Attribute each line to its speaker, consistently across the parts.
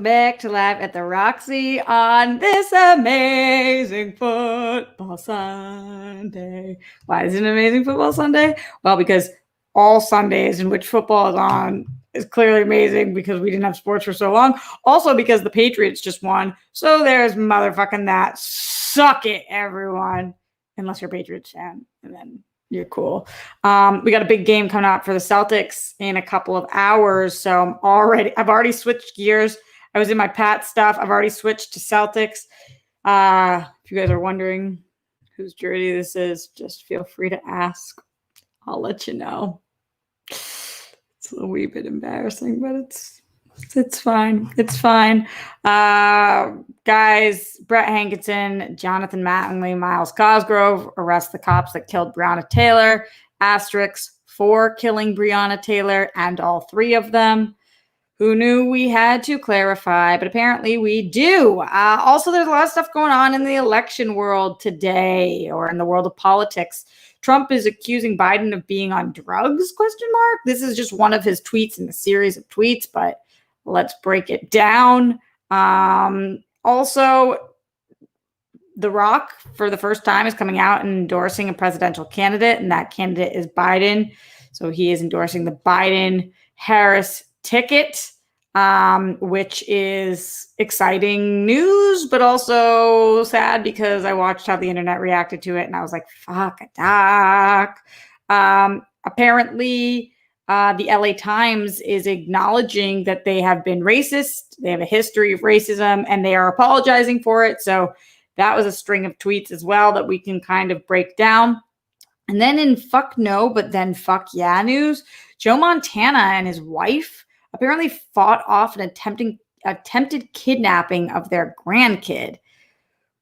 Speaker 1: welcome back to Live at the Roxy on this amazing football Sunday. Why is it an amazing football Sunday? Well, because all Sundays in which football is on is clearly amazing because we didn't have sports for so long. Also because the Patriots just won. So there's motherfucking that. Suck it, everyone. Unless you're a Patriots fan. And then you're cool. We got a big game coming out for the Celtics in a couple of hours. So I've already switched gears. I was in my Pat stuff. I've already switched to Celtics. If you guys are wondering whose jersey this is, just feel free to ask. I'll let you know. It's a wee bit embarrassing, but it's fine. It's fine. Guys, Brett Hankinson, Jonathan Mattingly, Miles Cosgrove arrest the cops that killed Breonna Taylor. Asterisks for killing Breonna Taylor and all three of them. Who knew we had to clarify, but apparently we do. Also, there's a lot of stuff going on in the election world today, or in the world of politics. Trump is accusing Biden of being on drugs, ? This is just one of his tweets in a series of tweets, but let's break it down. Also, The Rock, for the first time, is coming out and endorsing a presidential candidate, and that candidate is Biden. So he is endorsing the Biden-Harris ticket, which is exciting news, but also sad because I watched how the internet reacted to it, and I was like, fuck a doc. Apparently, the LA Times is acknowledging that they have been racist. They have a history of racism, and they are apologizing for it. So that was a string of tweets as well that we can kind of break down. And then in fuck no, but then fuck yeah news, Joe Montana and his wife apparently fought off an attempted kidnapping of their grandkid.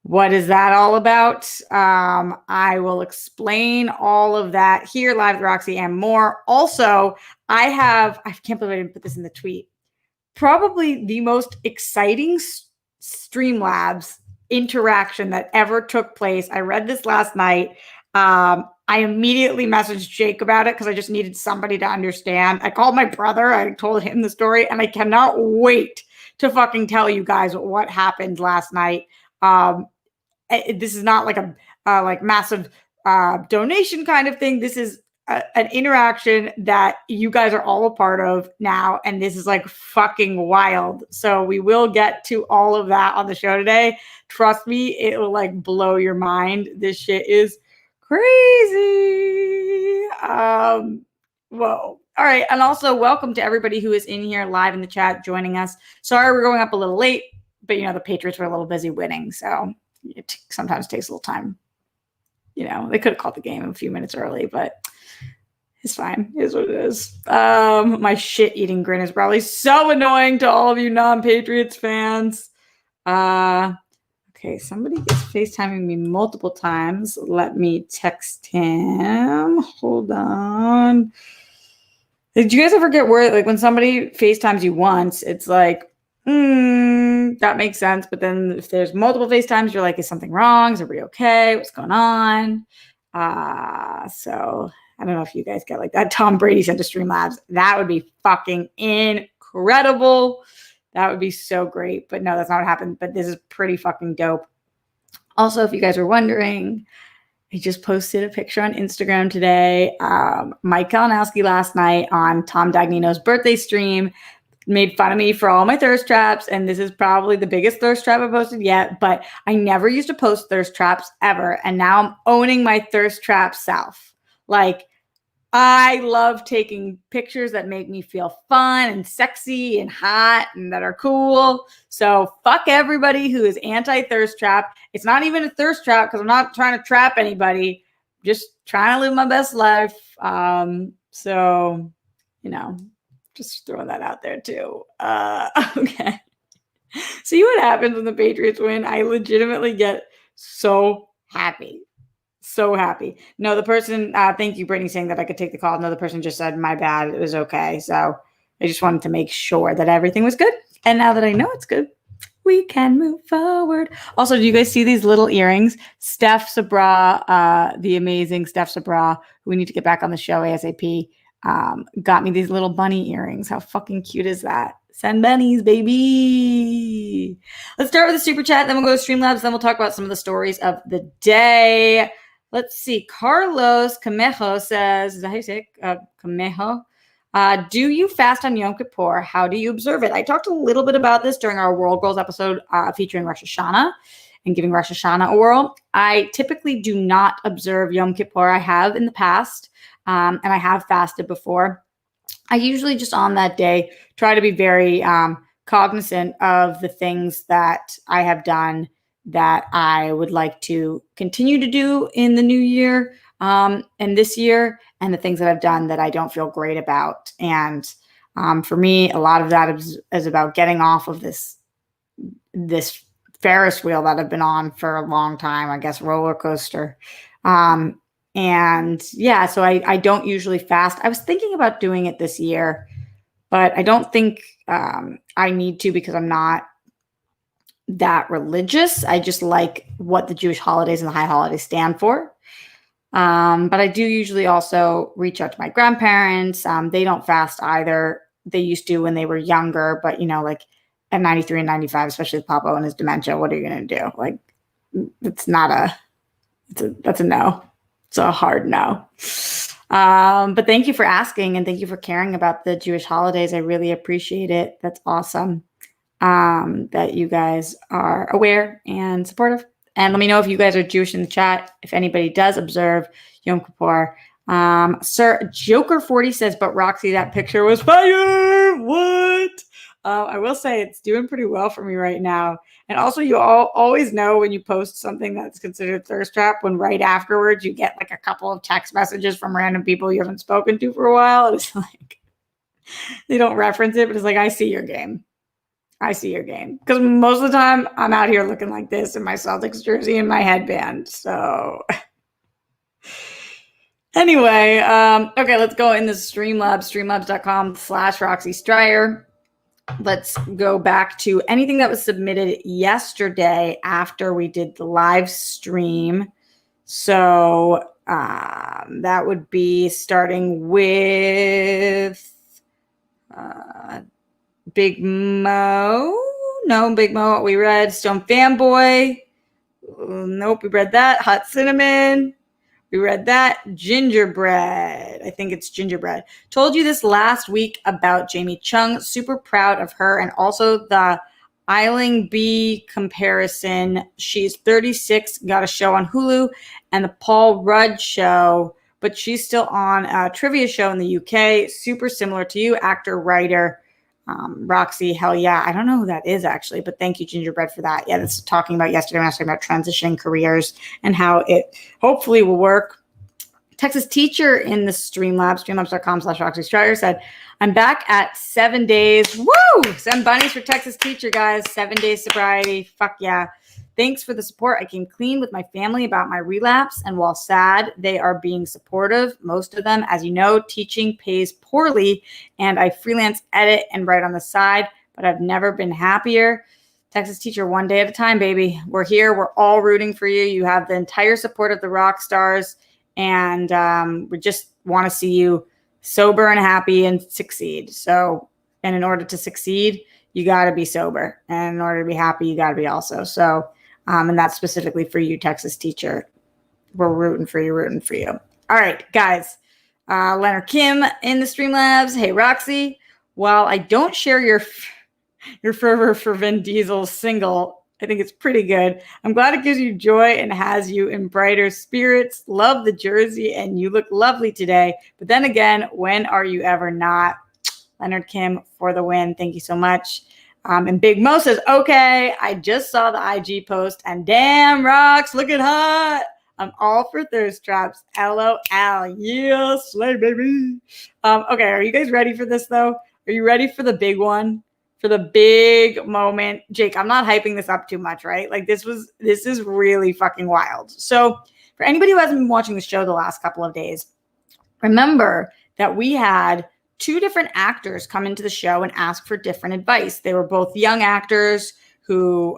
Speaker 1: What is that all about? I will explain all of that here, live with Roxy, and more. Also, I can't believe I didn't put this in the tweet, probably the most exciting Streamlabs interaction that ever took place. I read this last night. I immediately messaged Jake about it because I just needed somebody to understand. I called my brother. I told him the story, and I cannot wait to fucking tell you guys what happened last night. This is not like a massive donation kind of thing. This is an interaction that you guys are all a part of now, and this is like fucking wild. So we will get to all of that on the show today. Trust me, it will like blow your mind. This shit is crazy. Whoa. All right. And also welcome to everybody who is in here live in the chat joining us. Sorry, we're going up a little late, but the Patriots were a little busy winning. So it sometimes takes a little time. They could have called the game a few minutes early, but it's fine. It is what it is. My shit-eating grin is probably so annoying to all of you non-Patriots fans. Okay, somebody is FaceTiming me multiple times. Let me text him. Hold on. Did you guys ever get worried? Like when somebody FaceTimes you once, it's like, that makes sense. But then if there's multiple FaceTimes, you're like, is something wrong? Is everybody okay? What's going on? So I don't know if you guys get like that. Tom Brady sent to Streamlabs. That would be fucking incredible. That would be so great. But no, that's not what happened. But this is pretty fucking dope. Also, if you guys are wondering, I just posted a picture on Instagram today. Mike Kalinowski last night on Tom Dagnino's birthday stream made fun of me for all my thirst traps. And this is probably the biggest thirst trap I've posted yet. But I never used to post thirst traps ever. And now I'm owning my thirst trap self. Like, I love taking pictures that make me feel fun and sexy and hot and that are cool. So fuck everybody who is anti-thirst trap. It's not even a thirst trap because I'm not trying to trap anybody. I'm just trying to live my best life. So, just throwing that out there too. Okay. See what happens when the Patriots win. I legitimately get so happy. So happy. No, the person, thank you, Brittany, saying that I could take the call. No, the person just said, my bad. It was okay. So I just wanted to make sure that everything was good. And now that I know it's good, we can move forward. Also, do you guys see these little earrings? Steph Sabra, the amazing Steph Sabra, who we need to get back on the show ASAP, got me these little bunny earrings. How fucking cute is that? Send bennies, baby. Let's start with the super chat. Then we'll go to Streamlabs. Then we'll talk about some of the stories of the day. Let's see. Carlos Camejo says, is that how you say it? Camejo. Do you fast on Yom Kippur? How do you observe it? I talked a little bit about this during our World Goals episode featuring Rosh Hashanah and giving Rosh Hashanah a whirl. I typically do not observe Yom Kippur. I have in the past, and I have fasted before. I usually just on that day try to be very cognizant of the things that I have done that I would like to continue to do in the new year and this year, and the things that I've done that I don't feel great about. And for me, a lot of that is about getting off of this Ferris wheel that I've been on for a long time, I guess, roller coaster. And yeah, so I don't usually fast. I was thinking about doing it this year, but I don't think I need to because I'm not that religious. I just like what the Jewish holidays and the high holidays stand for. But I do usually also reach out to my grandparents. They don't fast either. They used to when they were younger, but like at 93 and 95, especially with Papa and his dementia, what are you going to do? Like, that's a no. It's a hard no. But thank you for asking, and thank you for caring about the Jewish holidays. I really appreciate it. That's awesome that you guys are aware and supportive. And let me know if you guys are Jewish in the chat, if anybody does observe Yom Kippur. Sir Joker40 says, but Roxy, that picture was fire. What? I will say it's doing pretty well for me right now. And also, you always know when you post something that's considered thirst trap when right afterwards you get like a couple of text messages from random people you haven't spoken to for a while. It's like they don't reference it, but it's like, I see your game. I see your game. Because most of the time I'm out here looking like this in my Celtics jersey and my headband. So anyway, okay, let's go in the Streamlabs, streamlabs.com/Roxy Stryer. Let's go back to anything that was submitted yesterday after we did the live stream. So that would be starting with Big Mo. No, Big Mo. We read Stone Fanboy. Nope, we read that. Hot Cinnamon. We read that. Gingerbread. I think it's gingerbread. Told you this last week about Jamie Chung. Super proud of her. And also the Eiling B comparison. She's 36, got a show on Hulu. And the Paul Rudd show. But she's still on a trivia show in the UK. Super similar to you, actor, writer. Roxy, hell yeah. I don't know who that is actually, but thank you, Gingerbread, for that. Yeah, that's talking about yesterday when I was talking about transitioning careers and how it hopefully will work. Texas teacher in the Streamlabs, streamlabs.com/Roxy Stryer said, I'm back at 7 days. Woo! 7 bunnies for Texas teacher, guys. 7 days sobriety. Fuck yeah. Thanks for the support. I came clean with my family about my relapse, and while sad, they are being supportive. Most of them, as you know, teaching pays poorly, and I freelance edit and write on the side, but I've never been happier. Texas teacher, 1 day at a time, baby. We're here. We're all rooting for you. You have the entire support of the rock stars, and we just want to see you sober and happy and succeed. So, and in order to succeed, you got to be sober, and in order to be happy, you got to be also. So, and that's specifically for you, Texas teacher. We're rooting for you, rooting for you. All right, guys. Leonard Kim in the Streamlabs. Hey, Roxy. While I don't share your fervor for Vin Diesel's single, I think it's pretty good. I'm glad it gives you joy and has you in brighter spirits. Love the jersey, and you look lovely today. But then again, when are you ever not? Leonard Kim for the win. Thank you so much. And Big Mo says, okay, I just saw the IG post and damn, Rocks, looking hot. I'm all for thirst traps. LOL. Yeah, slay, baby. Okay, are you guys ready for this, though? Are you ready for the big one? For the big moment? Jake, I'm not hyping this up too much, right? Like, this is really fucking wild. So for anybody who hasn't been watching the show the last couple of days, remember that we had 2 different actors come into the show and ask for different advice. They were both young actors who,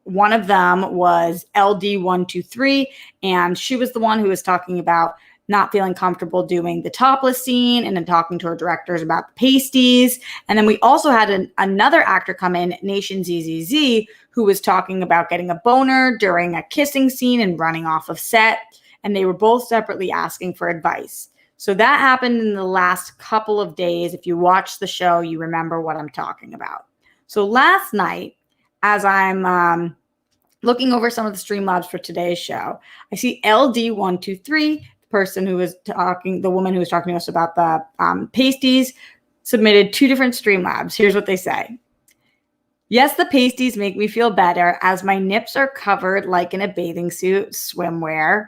Speaker 1: one of them was LD123, and she was the one who was talking about not feeling comfortable doing the topless scene and then talking to her directors about the pasties. And then we also had another actor come in, Nation ZZZ, who was talking about getting a boner during a kissing scene and running off of set. And they were both separately asking for advice. So that happened in the last couple of days. If you watch the show, you remember what I'm talking about. So last night, as I'm looking over some of the Streamlabs for today's show, I see LD123, the person who was talking, the woman who was talking to us about the pasties, submitted 2 different Streamlabs. Here's what they say. Yes, the pasties make me feel better as my nips are covered like in a bathing suit, swimwear.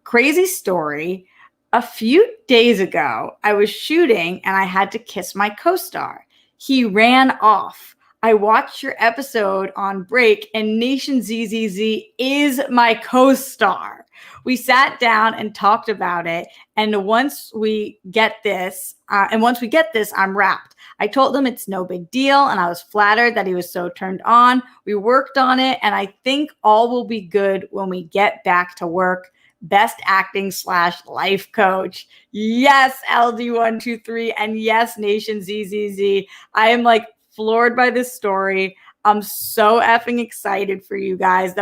Speaker 1: Crazy story. A few days ago, I was shooting and I had to kiss my co-star. He ran off. I watched your episode on break and Nation ZZZ is my co-star. We sat down and talked about it. And once we get this, I'm wrapped. I told him it's no big deal. And I was flattered that he was so turned on. We worked on it. And I think all will be good when we get back to work. Best acting / life coach. Yes, LD123. And yes, Nation ZZZ. I am like floored by this story. I'm so effing excited for you guys.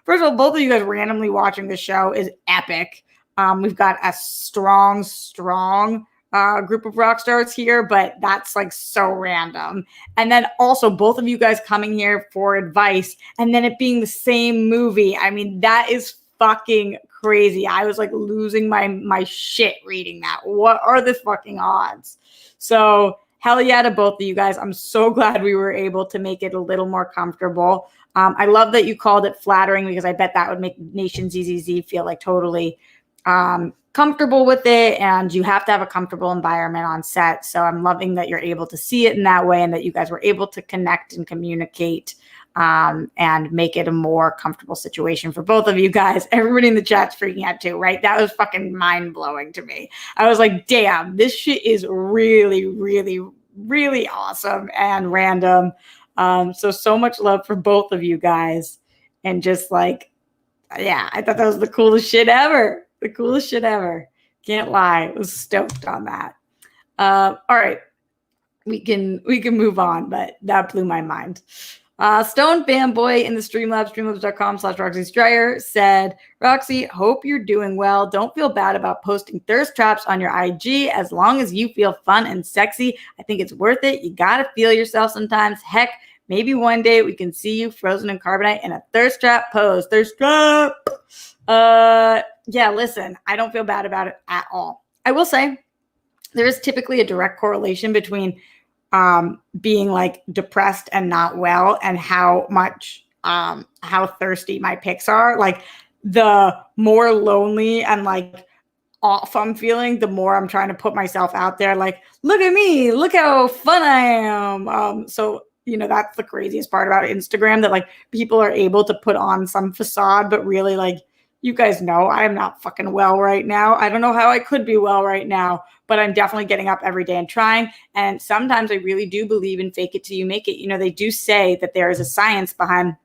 Speaker 1: First of all, both of you guys randomly watching the show is epic. We've got a strong group of rock stars here, but that's like so random. And then also both of you guys coming here for advice and then it being the same movie. I mean, that is fucking crazy. I was like losing my shit reading that. What are the fucking odds? So hell yeah to both of you guys. I'm so glad we were able to make it a little more comfortable. I love that you called it flattering because I bet that would make Nation ZZZ feel like totally comfortable with it. And you have to have a comfortable environment on set. So I'm loving that you're able to see it in that way and that you guys were able to connect and communicate and make it a more comfortable situation for both of you guys. Everybody in the chat's freaking out too, right? That was fucking mind blowing to me. I was like, damn, this shit is really, really, really awesome and random. So much love for both of you guys. And just like, yeah, I thought that was the coolest shit ever. The coolest shit ever. Can't lie. I was stoked on that. All right. We can move on, but that blew my mind. Stone Fanboy in the Streamlabs, streamlabs.com/Roxy Stryer said, Roxy, hope you're doing well. Don't feel bad about posting thirst traps on your IG. As long as you feel fun and sexy, I think it's worth it. You got to feel yourself sometimes. Heck, maybe one day we can see you frozen in carbonite in a thirst trap pose. Thirst trap. Yeah, listen, I don't feel bad about it at all. I will say there is typically a direct correlation between being like depressed and not well and how much how thirsty my pics are. Like the more lonely and like off I'm feeling, the more I'm trying to put myself out there, like, look at me, look how fun I am. So you know, that's the craziest part about Instagram, that like people are able to put on some facade, but really like, you guys know I am not fucking well right now. I don't know how I could be well right now, but I'm definitely getting up every day and trying. And sometimes I really do believe in fake it till you make it. You know, they do say that there is a science behind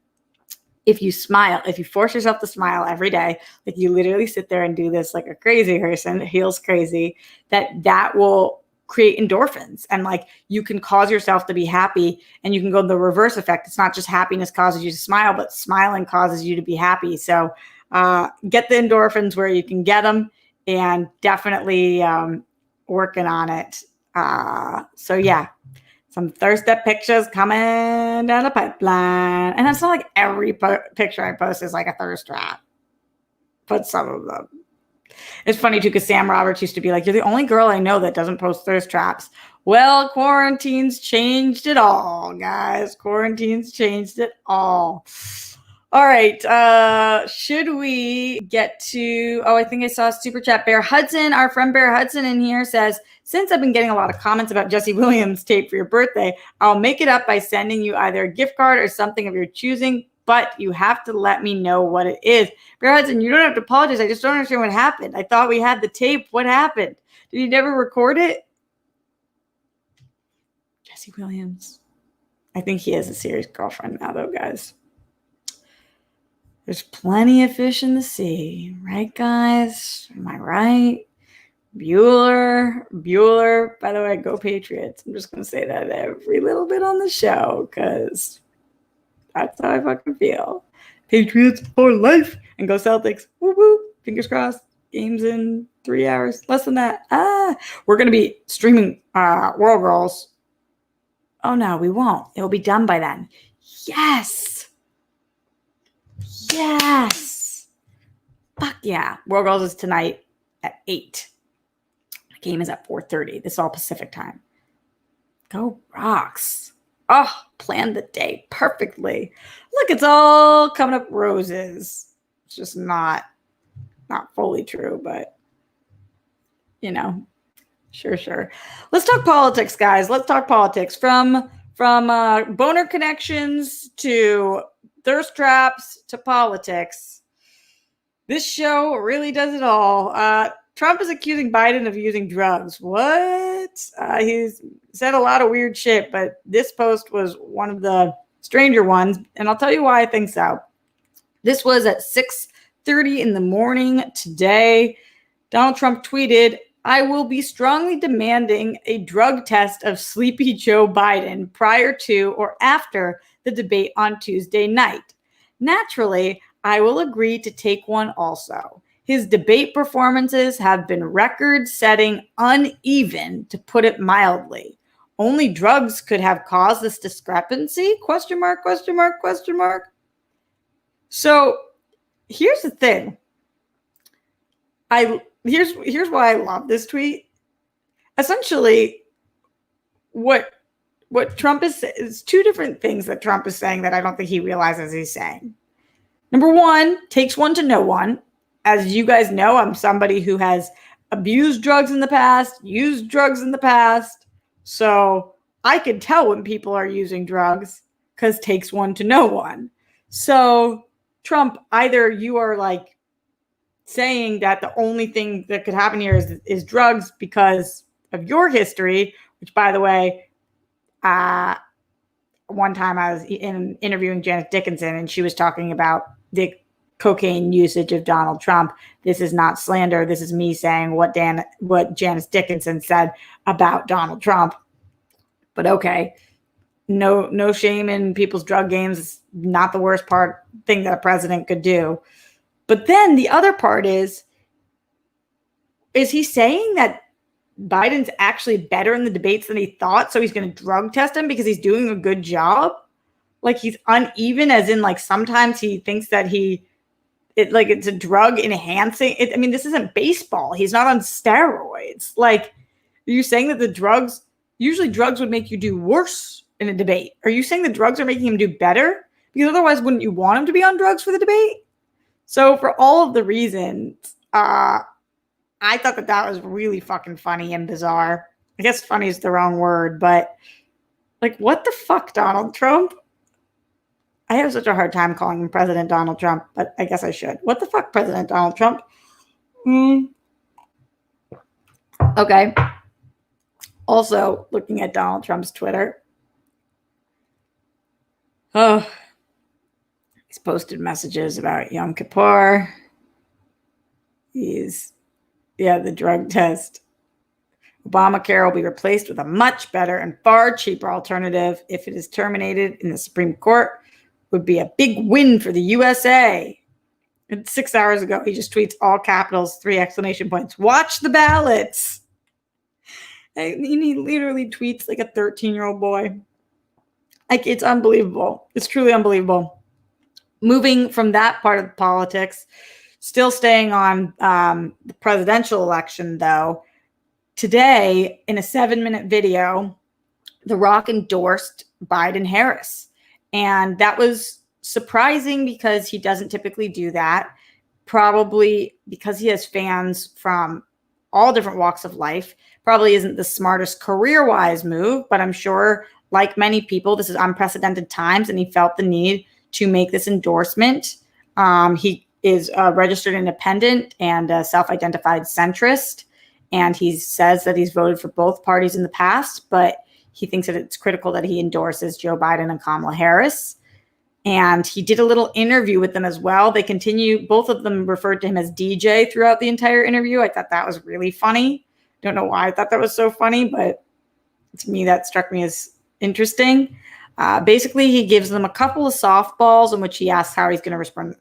Speaker 1: if you smile, if you force yourself to smile every day, like you literally sit there and do this like a crazy person, it feels crazy, that will create endorphins. And like you can cause yourself to be happy and you can go the reverse effect. It's not just happiness causes you to smile, but smiling causes you to be happy. So get the endorphins where you can get them, and definitely working on it. So yeah, some thirst up pictures coming down the pipeline. And it's not like every picture I post is like a thirst trap, but some of them. It's funny too, because Sam Roberts used to be like, you're the only girl I know that doesn't post thirst traps. Well, quarantine's changed it all, guys. Quarantine's changed it all. All right. Should we get to, I think I saw Super Chat. Bear Hudson, our friend Bear Hudson in here says, since I've been getting a lot of comments about Jesse Williams' tape for your birthday, I'll make it up by sending you either a gift card or something of your choosing, but you have to let me know what it is. Bear Hudson, you don't have to apologize. I just don't understand what happened. I thought we had the tape. What happened? Did you never record it? Jesse Williams. I think he has a serious girlfriend now, though, guys. There's plenty of fish in the sea, right, guys? Am I right? Bueller. By the way, go Patriots. I'm just going to say that every little bit on the show because that's how I fucking feel. Patriots for life and go Celtics. Woo woo. Fingers crossed. Games in 3 hours. Less than that. We're going to be streaming World Girls. Oh, no, we won't. It'll be done by then. Yes. Fuck yeah. World Girls is tonight at 8. The game is at 4:30. This is all Pacific time. Go Rocks. Oh, planned the day perfectly. Look, it's all coming up roses. It's just not fully true, but sure. Let's talk politics, guys. Let's talk politics from boner connections to thirst traps to politics. This show really does it all. Trump is accusing Biden of using drugs. What? He's said a lot of weird shit, but this post was one of the stranger ones, and I'll tell you why I think so. This was at 6:30 in the morning today. Donald Trump tweeted, "I will be strongly demanding a drug test of Sleepy Joe Biden prior to or after the debate on Tuesday night. Naturally, I will agree to take one also. His debate performances have been record-setting uneven, to put it mildly. Only drugs could have caused this discrepancy? ? So here's the thing. Here's why I love this tweet. Essentially, what Trump is two different things that Trump is saying that I don't think he realizes he's saying. Number one, takes one to know one. As you guys know, I'm somebody who has abused drugs in the past, used drugs in the past. So I can tell when people are using drugs because takes one to know one. So Trump, either you are like saying that the only thing that could happen here is drugs because of your history, which, by the way, one time I was interviewing Janice Dickinson and she was talking about the cocaine usage of Donald Trump. This is not slander. This is me saying what Janice Dickinson said about Donald Trump. But okay, no shame in people's drug games. It's not the worst thing that a president could do. But then the other part is he saying that Biden's actually better in the debates than he thought, so he's going to drug test him because he's doing a good job? Like he's uneven, as in like sometimes he thinks that it's a drug enhancing. I mean, this isn't baseball. He's not on steroids. Like, are you saying that usually drugs would make you do worse in a debate? Are you saying the drugs are making him do better? Because otherwise, wouldn't you want him to be on drugs for the debate? So for all of the reasons, I thought that was really fucking funny and bizarre. I guess funny is the wrong word, but like, what the fuck, Donald Trump? I have such a hard time calling him President Donald Trump, but I guess I should. What the fuck, President Donald Trump? Okay. Also, looking at Donald Trump's Twitter. Oh, he's posted messages about Yom Kippur. The drug test. Obamacare will be replaced with a much better and far cheaper alternative if it is terminated in the Supreme Court. Would be a big win for the USA. And 6 hours ago, he just tweets all capitals, 3 exclamation points. Watch the ballots. And he literally tweets like a 13-year-old boy. Like, it's unbelievable. It's truly unbelievable. Moving from that part of politics, still staying on the presidential election, though, today, in a 7-minute video, The Rock endorsed Biden-Harris. And that was surprising because he doesn't typically do that. Probably because he has fans from all different walks of life. Probably isn't the smartest career-wise move, but I'm sure, like many people, this is unprecedented times, and he felt the need to make this endorsement. He is a registered independent and a self-identified centrist, and he says that he's voted for both parties in the past, but he thinks that it's critical that he endorses Joe Biden and Kamala Harris. And he did a little interview with them as well. Both of them referred to him as DJ throughout the entire interview. I thought that was really funny. Don't know why I thought that was so funny, but to me, that struck me as interesting. Basically, he gives them a couple of softballs in which he asks how he's going to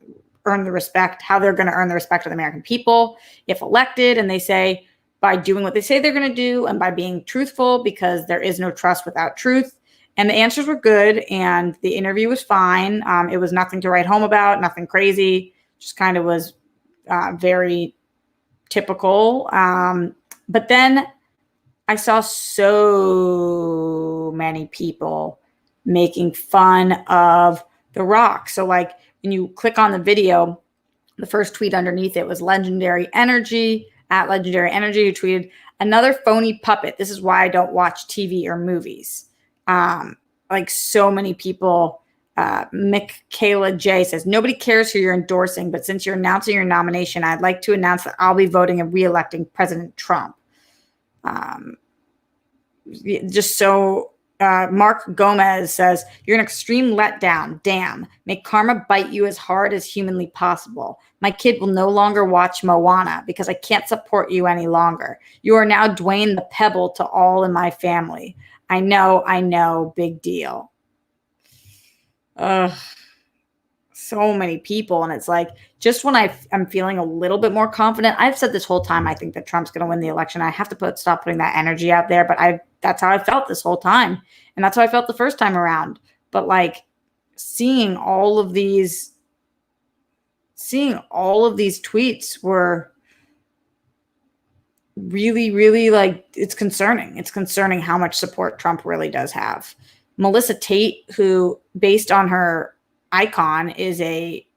Speaker 1: earn the respect, how they're going to earn the respect of the American people if elected. And they say by doing what they say they're going to do and by being truthful, because there is no trust without truth. And the answers were good, and the interview was fine. It was nothing to write home about, nothing crazy, just kind of was very typical. But then I saw so many people making fun of The Rock. So like when you click on the video, the first tweet underneath it was Legendary Energy, at Legendary Energy, who tweeted, "Another phony puppet. This is why I don't watch TV or movies." Like so many people. Michaela J says, "Nobody cares who you're endorsing, but since you're announcing your nomination, I'd like to announce that I'll be voting and re-electing President Trump." Mark Gomez says, "You're an extreme letdown. Damn. Make karma bite you as hard as humanly possible. My kid will no longer watch Moana because I can't support you any longer. You are now Dwayne the Pebble to all in my family. I know, big deal." So many people. And it's like, just when I'm feeling a little bit more confident, I've said this whole time, I think that Trump's going to win the election. I have to stop putting that energy out there. But that's how I felt this whole time. And that's how I felt the first time around. But like seeing all of these tweets were really, really like, it's concerning. It's concerning how much support Trump really does have. Melissa Tate, who based on her icon is a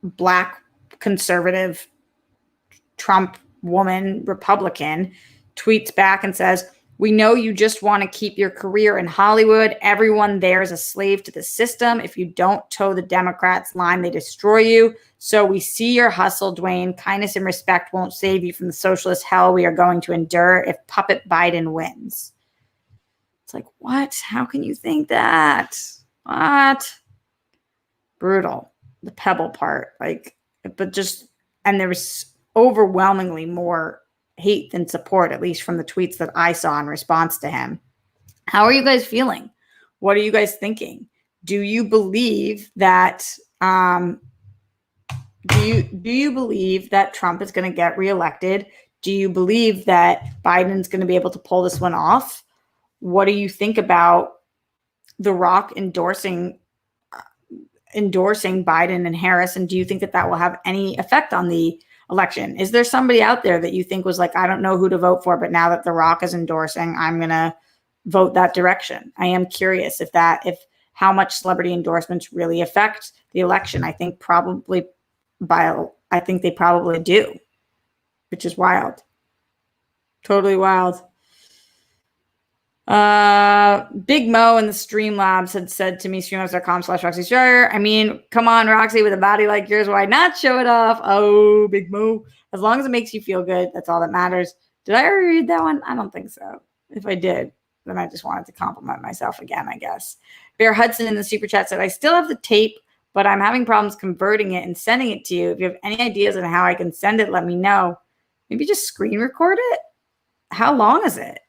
Speaker 1: Black conservative Trump woman Republican, tweets back and says, "We know you just want to keep your career in Hollywood. Everyone there is a slave to the system. If you don't toe the Democrats' line, they destroy you. So we see your hustle, Dwayne. Kindness and respect won't save you from the socialist hell we are going to endure if puppet Biden wins." It's like, what? How can you think that? What? Brutal. The Pebble part. Like, but just, and there was overwhelmingly more hate than support, at least from the tweets that I saw in response to him. How are you guys feeling? What are you guys thinking? Do you believe that, do you believe that Trump is going to get reelected? Do you believe that Biden's going to be able to pull this one off? What do you think about The Rock endorsing Biden and Harris? And do you think that will have any effect on the election? Is there somebody out there that you think was like, I don't know who to vote for, but now that The Rock is endorsing, I'm going to vote that direction? I am curious if how much celebrity endorsements really affect the election. I think they probably do, which is wild. Totally wild. Big Mo in the Streamlabs had said to me, streamlabs.com/Roxy Striar, I mean, come on, Roxy, with a body like yours, why not show it off? Oh, Big Mo. As long as it makes you feel good, that's all that matters. Did I already read that one? I don't think so. If I did, then I just wanted to compliment myself again, I guess. Bear Hudson in the super chat said, I still have the tape, but I'm having problems converting it and sending it to you. If you have any ideas on how I can send it, let me know. Maybe just screen record it? How long is it?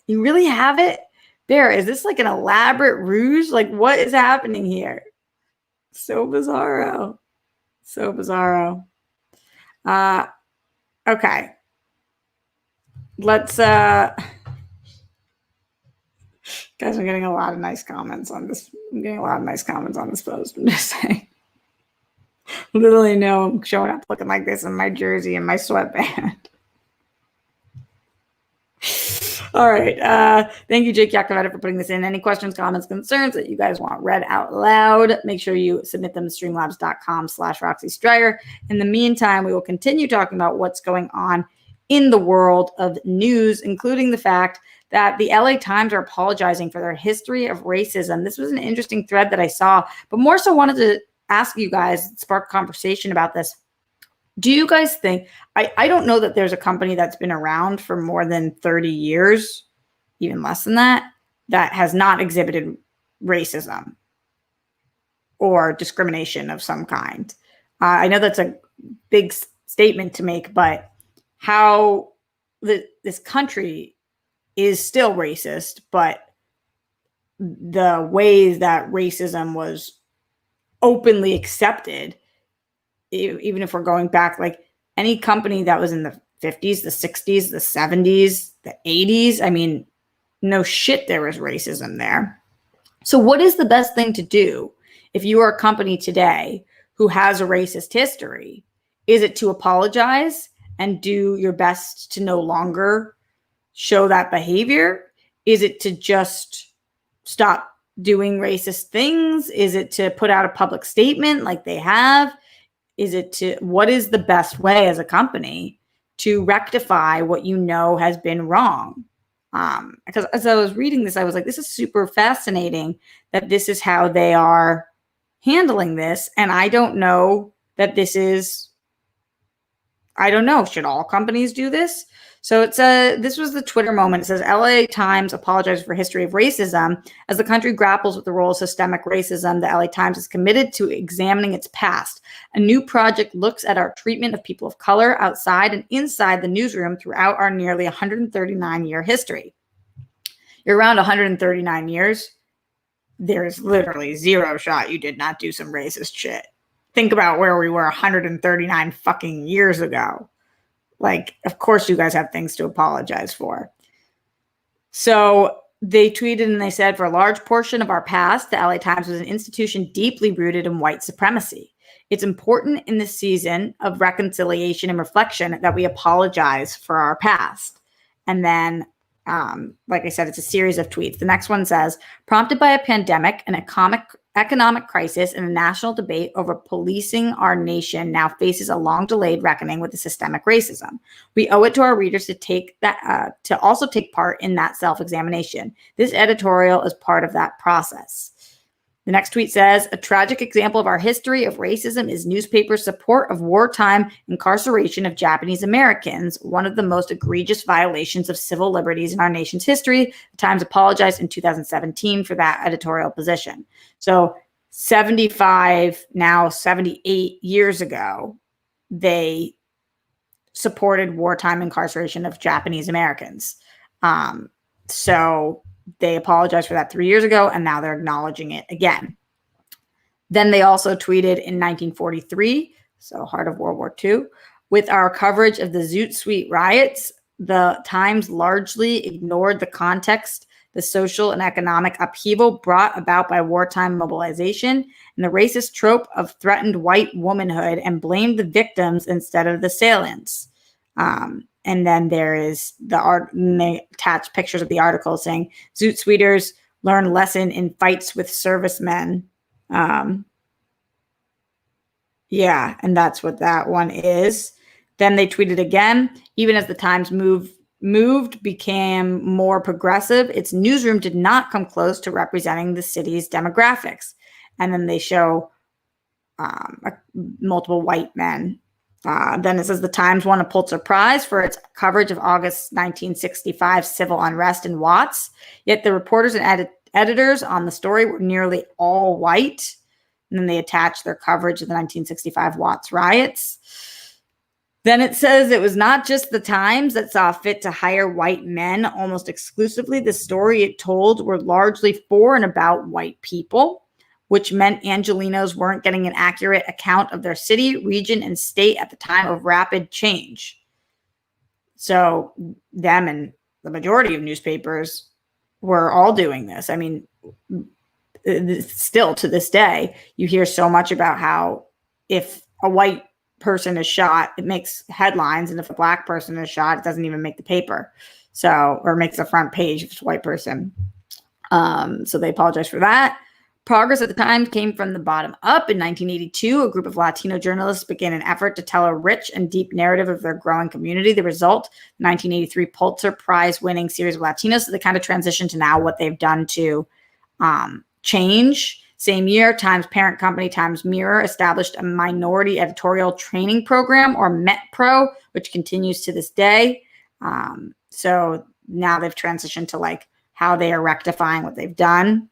Speaker 1: You really have it? Bear, is this like an elaborate ruse? Like, what is happening here? So bizarro. So bizarro. Okay. Let's guys, I'm getting a lot of nice comments on this. I'm getting a lot of nice comments on this post. I'm just saying. Literally, no, I'm showing up looking like this in my jersey and my sweatband. All right. Thank you, Jake Yakoveta, for putting this in. Any questions, comments, concerns that you guys want read out loud, make sure you submit them to streamlabs.com/Roxy Striar. In the meantime, we will continue talking about what's going on in the world of news, including the fact that the LA Times are apologizing for their history of racism. This was an interesting thread that I saw, but more so wanted to ask you guys, spark conversation about this. Do you guys think, I don't know that there's a company that's been around for more than 30 years, even less than that, that has not exhibited racism. or discrimination of some kind. I know that's a big statement to make, but how this country is still racist, but the ways that racism was openly accepted, even if we're going back, like any company that was in the 50s, the 60s, the 70s, the 80s, I mean, no shit, there was racism there. So what is the best thing to do if you are a company today who has a racist history? Is it to apologize and do your best to no longer show that behavior? Is it to just stop doing racist things? Is it to put out a public statement like they have? What is the best way as a company to rectify what you know has been wrong? Because as I was reading this, I was like, this is super fascinating that this is how they are handling this. And I don't know that I don't know. Should all companies do this? So this was the Twitter moment. It says LA Times apologizes for history of racism. As the country grapples with the role of systemic racism, the LA Times is committed to examining its past. A new project looks at our treatment of people of color outside and inside the newsroom throughout our nearly 139-year history. You're around 139 years. There's literally zero shot you did not do some racist shit. Think about where we were 139 fucking years ago. Like, of course you guys have things to apologize for. So they tweeted and they said, for a large portion of our past, the LA Times was an institution deeply rooted in white supremacy. It's important in this season of reconciliation and reflection that we apologize for our past. And then, like I said, it's a series of tweets. The next one says, prompted by a pandemic, an economic crisis, and a national debate over policing, our nation now faces a long-delayed reckoning with the systemic racism. We owe it to our readers to also take part in that self-examination. This editorial is part of that process. The next tweet says, a tragic example of our history of racism is newspapers' support of wartime incarceration of Japanese Americans, one of the most egregious violations of civil liberties in our nation's history. The Times apologized in 2017 for that editorial position. So 75, now 78 years ago, they supported wartime incarceration of Japanese Americans. So they apologized for that 3 years ago, and now they're acknowledging it again. Then they also tweeted in 1943, so heart of World War II, with our coverage of the Zoot Suite riots, the Times largely ignored the context, the social and economic upheaval brought about by wartime mobilization, and the racist trope of threatened white womanhood, and blamed the victims instead of the assailants. And then there is the art, and they attach pictures of the article saying Zoot Suiters learn lesson in fights with servicemen. Yeah, and that's what that one is. Then they tweeted again, even as the Times became more progressive, its newsroom did not come close to representing the city's demographics. And then they show multiple white men. Then it says the Times won a Pulitzer Prize for its coverage of August 1965 civil unrest in Watts. Yet the reporters and editors on the story were nearly all white. And then they attached their coverage of the 1965 Watts riots. Then it says it was not just the Times that saw fit to hire white men almost exclusively. The story it told were largely for and about white people, which meant Angelenos weren't getting an accurate account of their city, region, and state at the time of rapid change. So them and the majority of newspapers were all doing this. I mean, still to this day, you hear so much about how if a white person is shot, it makes headlines, and if a black person is shot, it doesn't even make the paper. So, or makes the front page if it's a white person. So they apologize for that. Progress at the Times came from the bottom up. In 1982, a group of Latino journalists began an effort to tell a rich and deep narrative of their growing community. The result, 1983 Pulitzer Prize winning series of Latinos. So they kind of transitioned to now what they've done to change. Same year, Times parent company Times Mirror established a minority editorial training program, or METPRO, which continues to this day. So now they've transitioned to like how they are rectifying what they've done.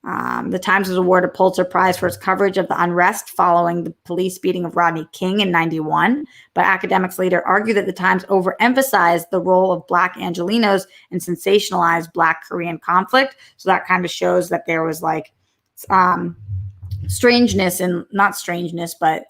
Speaker 1: The Times was awarded a Pulitzer Prize for its coverage of the unrest following the police beating of Rodney King in 91. But academics later argued that the Times overemphasized the role of Black Angelenos and sensationalized Black Korean conflict. So that kind of shows that there was like strangeness, and not strangeness, but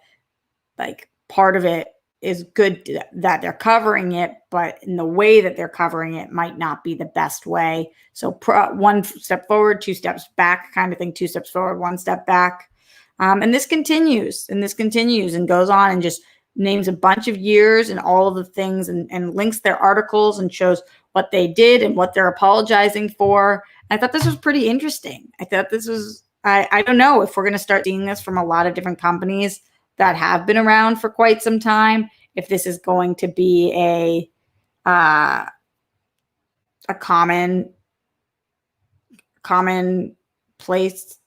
Speaker 1: like part of it is good that they're covering it, but in the way that they're covering it might not be the best way. So one step forward, two steps back kind of thing, 2 steps forward, 1 step back. And this continues and goes on and just names a bunch of years and all of the things and links their articles and shows what they did and what they're apologizing for. I thought this was pretty interesting. I thought this was, I don't know if we're going to start seeing this from a lot of different companies that have been around for quite some time, if this is going to be a common place,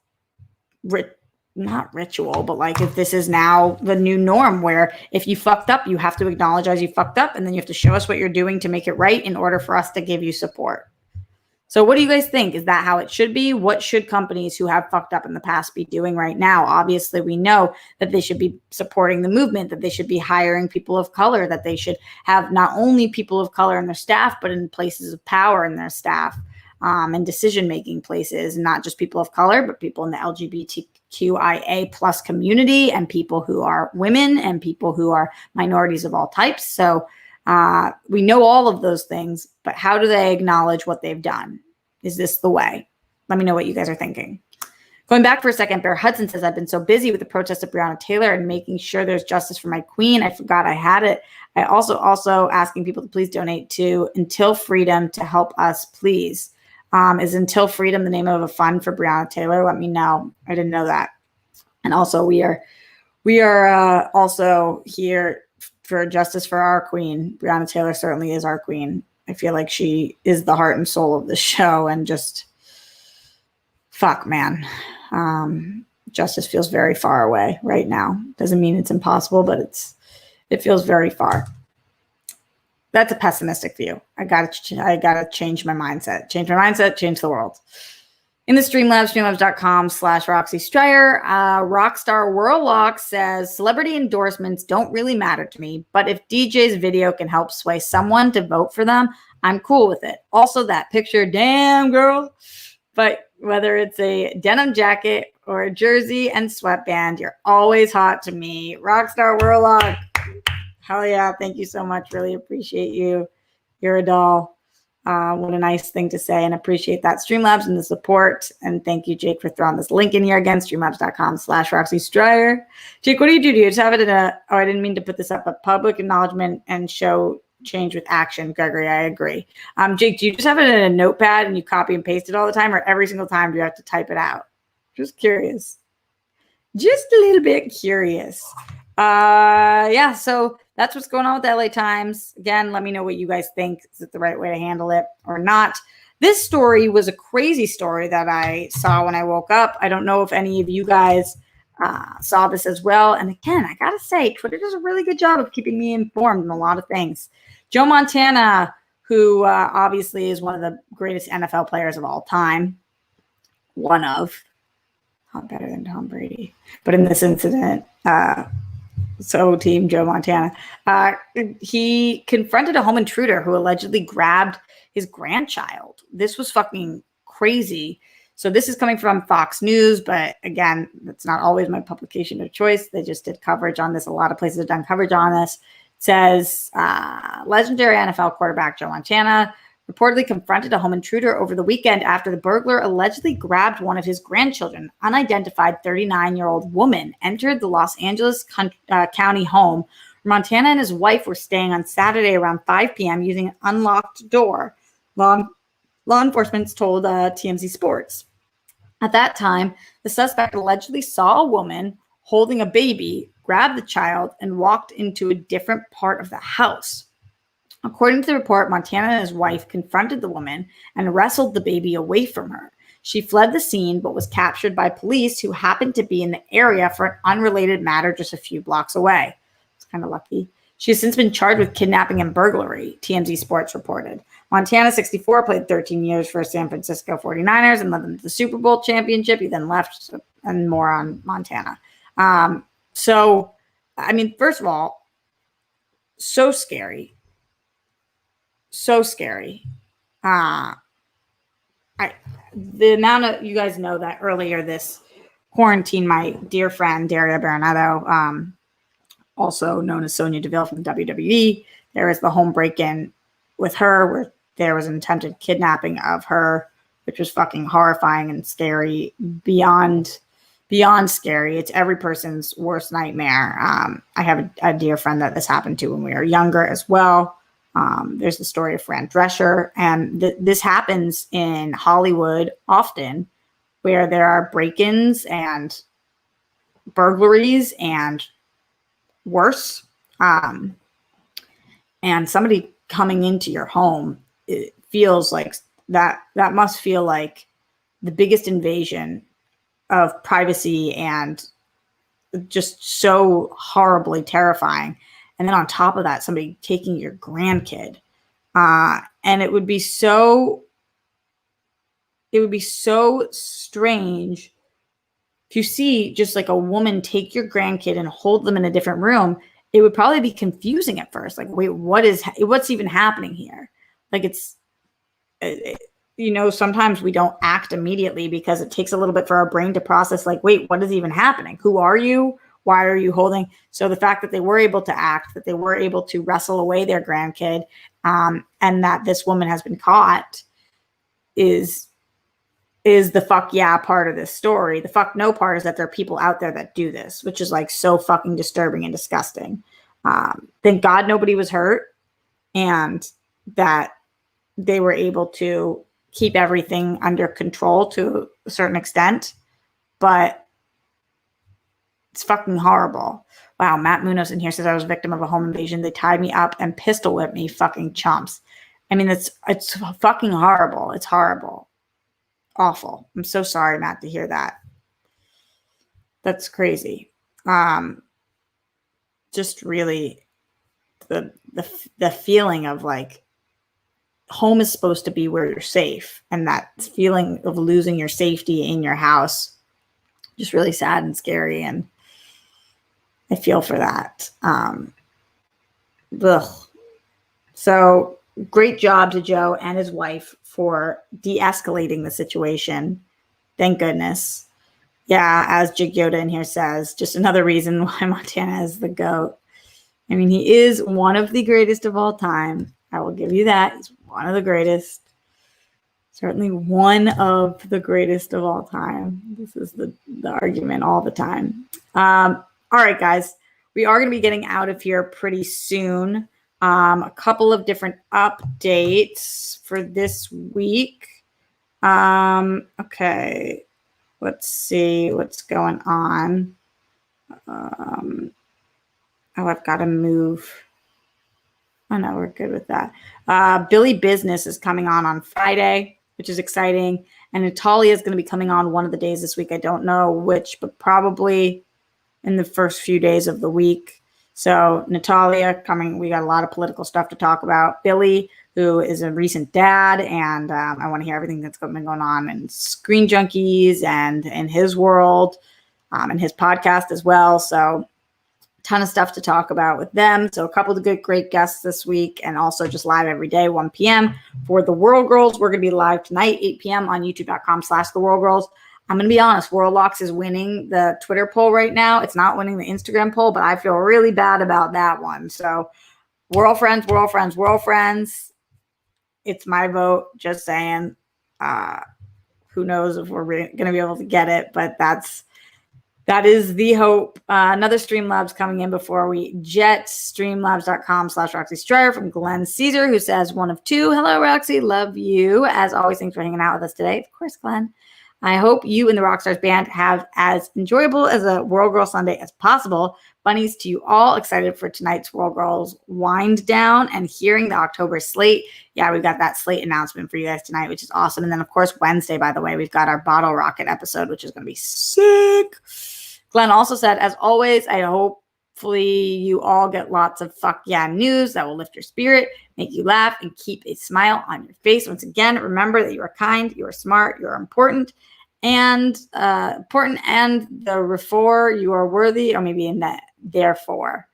Speaker 1: not ritual, but like if this is now the new norm where if you fucked up, you have to acknowledge as you fucked up, and then you have to show us what you're doing to make it right in order for us to give you support. So what do you guys think? Is that how it should be? What should companies who have fucked up in the past be doing right now? Obviously, we know that they should be supporting the movement, that they should be hiring people of color, that they should have not only people of color in their staff, but in places of power in their staff, and decision-making places, not just people of color, but people in the LGBTQIA plus community, and people who are women, and people who are minorities of all types. So we know all of those things, but how do they acknowledge what they've done? Is this the way? Let me know what you guys are thinking. Going back for a second, Bear Hudson says, I've been so busy with the protest of Breonna Taylor and making sure there's justice for my queen. I forgot I had it. I also asking people to please donate to Until Freedom to help us, please. Is Until Freedom the name of a fund for Breonna Taylor? Let me know. I didn't know that. And also we are also here for justice for our queen. Breonna Taylor certainly is our queen. I feel like she is the heart and soul of the show, and just fuck, man. Justice feels very far away right now. Doesn't mean it's impossible, but it feels very far. That's a pessimistic view. I gotta change my mindset. Change the world. In the Streamlabs, streamlabs.com/Roxy Stryer, Rockstar Whirllock says, celebrity endorsements don't really matter to me, but if DJ's video can help sway someone to vote for them, I'm cool with it. Also, that picture, damn girl. But whether it's a denim jacket or a jersey and sweatband, you're always hot to me. Rockstar Whirllock. Hell yeah. Thank you so much. Really appreciate you. You're a doll. What a nice thing to say, and appreciate that. Streamlabs and the support. And thank you, Jake, for throwing this link in here again, streamlabs.com/Roxy Stryer. Jake, what do? Do you just have it in I didn't mean to put this up, but public acknowledgement and show change with action. Gregory, I agree. Jake, do you just have it in a notepad and you copy and paste it all the time, or every single time do you have to type it out? Just curious. Just a little bit curious. Yeah, so that's what's going on with the LA Times. Again, let me know what you guys think. Is it the right way to handle it or not? This story was a crazy story that I saw when I woke up. I don't know if any of you guys saw this as well. And again, I got to say, Twitter does a really good job of keeping me informed on a lot of things. Joe Montana, who obviously is one of the greatest NFL players of all time. One of. Not better than Tom Brady. But in this incident, so team Joe Montana, he confronted a home intruder who allegedly grabbed his grandchild. This was fucking crazy. So this is coming from Fox News, but again, that's not always my publication of choice. They just did coverage on this. A lot of places have done coverage on this. It says legendary NFL quarterback Joe Montana reportedly confronted a home intruder over the weekend after the burglar allegedly grabbed one of his grandchildren. Unidentified 39-year-old woman entered the Los Angeles County home where Montana and his wife were staying on Saturday around 5 p.m. using an unlocked door. Law enforcement told TMZ Sports. At that time, the suspect allegedly saw a woman holding a baby, grabbed the child, and walked into a different part of the house. According to the report, Montana and his wife confronted the woman and wrestled the baby away from her. She fled the scene, but was captured by police who happened to be in the area for an unrelated matter just a few blocks away. It's kind of lucky. She has since been charged with kidnapping and burglary, TMZ Sports reported. Montana, 64, played 13 years for San Francisco 49ers and led them to the Super Bowl championship. He then left, and more on Montana. So, I mean, first of all, so scary. So scary. The amount of, you guys know that earlier this quarantine, my dear friend Daria Baronetto, also known as Sonya Deville from the WWE, there was the home break-in with her where there was an attempted kidnapping of her, which was fucking horrifying and scary, beyond scary. It's every person's worst nightmare. I have a dear friend that this happened to when we were younger as well. There's the story of Fran Drescher, and this happens in Hollywood often, where there are break-ins and burglaries and worse. And somebody coming into your home, it feels like that must feel like the biggest invasion of privacy and just so horribly terrifying. And then on top of that, somebody taking your grandkid. And it would be so strange if you see just like a woman take your grandkid and hold them in a different room. It would probably be confusing at first. Like, wait, what's even happening here? Like, sometimes we don't act immediately because it takes a little bit for our brain to process, like, wait, what is even happening? Who are you? Why are you holding? So the fact that they were able to act, that they were able to wrestle away their grandkid, and that this woman has been caught is the fuck yeah part of this story. The fuck no part is that there are people out there that do this, which is like so fucking disturbing and disgusting. Thank God nobody was hurt, and that they were able to keep everything under control to a certain extent. But it's fucking horrible. Wow, Matt Munoz in here says I was a victim of a home invasion. They tied me up and pistol whipped me, fucking chumps. I mean, it's fucking horrible. It's horrible. Awful. I'm so sorry, Matt, to hear that. That's crazy. Just really the feeling of like home is supposed to be where you're safe, and that feeling of losing your safety in your house, just really sad and scary, and I feel for that. So great job to Joe and his wife for de-escalating the situation. Thank goodness. Yeah, as Jig Yoda in here says, just another reason why Montana is the GOAT. I mean, he is one of the greatest of all time. I will give you that. He's one of the greatest. Certainly one of the greatest of all time. This is the argument all the time. All right, guys. We are going to be getting out of here pretty soon. A couple of different updates for this week. Okay. Let's see what's going on. I've got to move. Oh, no, we're good with that. Billy Business is coming on Friday, which is exciting. And Natalia is going to be coming on one of the days this week. I don't know which, but probably in the first few days of the week. So Natalia coming. We got a lot of political stuff to talk about. Billy, who is a recent dad, and I want to hear everything that's been going on in Screen Junkies and in his world, and his podcast as well. So ton of stuff to talk about with them. So a couple of good, great guests this week, and also just live every day, 1 p.m. For the World Girls. We're going to be live tonight, 8 p.m. on youtube.com/The World Girls. I'm going to be honest, World Locks is winning the Twitter poll right now. It's not winning the Instagram poll, but I feel really bad about that one. So we're all friends. It's my vote, just saying. Who knows if we're going to be able to get it, but that is the hope. Another Streamlabs coming in before we jet. Streamlabs.com/Roxy Striar from Glenn Caesar, who says 1 of 2. Hello, Roxy. Love you. As always, thanks for hanging out with us today. Of course, Glenn. I hope you and the Rockstars band have as enjoyable as a World Girl Sunday as possible. Bunnies to you all. Excited for tonight's World Girls wind down and hearing the October slate. Yeah, we've got that slate announcement for you guys tonight, which is awesome. And then, of course, Wednesday, by the way, we've got our Bottle Rocket episode, which is going to be sick. Glenn also said, as always, I hope Hopefully you all get lots of fuck yeah news that will lift your spirit, make you laugh, and keep a smile on your face. Once again, remember that you are kind, you are smart, you are important, and the before you are worthy, or maybe in that therefore.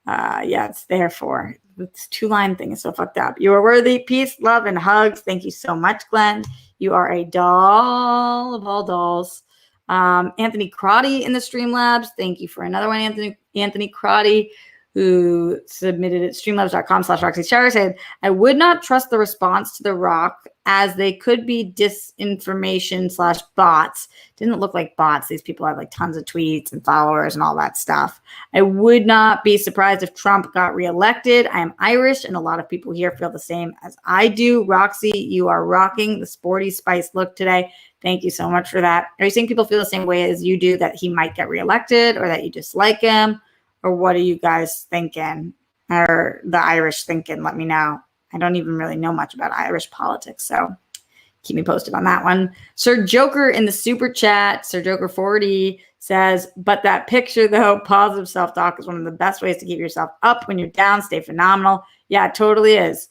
Speaker 1: It's therefore. This 2-line thing is so fucked up. You are worthy. Peace, love, and hugs. Thank you so much, Glenn. You are a doll of all dolls. Anthony Crotty in the Streamlabs. Thank you for another one, Anthony Crotty, who submitted at streamlabs.com/RoxyShire, said, I would not trust the response to The Rock as they could be disinformation/bots. Didn't look like bots. These people had like tons of tweets and followers and all that stuff. I would not be surprised if Trump got reelected. I am Irish, and a lot of people here feel the same as I do. Roxy, you are rocking the sporty spice look today. Thank you so much for that. Are you seeing people feel the same way as you do, that he might get reelected or that you dislike him? Or what are you guys thinking? Or the Irish thinking? Let me know. I don't even really know much about Irish politics, so keep me posted on that one. Sir Joker in the super chat, Sir Joker 40 says, but that picture though, positive self-talk is one of the best ways to keep yourself up when you're down. Stay phenomenal. Yeah, it totally is.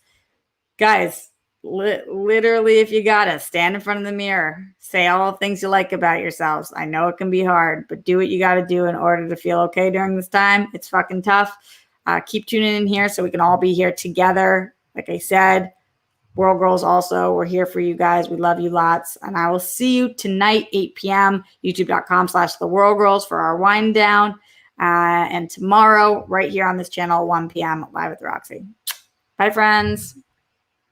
Speaker 1: Guys, literally, if you gotta, stand in front of the mirror, say all the things you like about yourselves. I know it can be hard, but do what you gotta do in order to feel okay during this time. It's fucking tough. Keep tuning in here so we can all be here together. Like I said, World Girls also, we're here for you guys. We love you lots. And I will see you tonight, 8 p.m., youtube.com/The World Girls for our wind down. And tomorrow, right here on this channel, 1 p.m., live with Roxy. Bye, friends.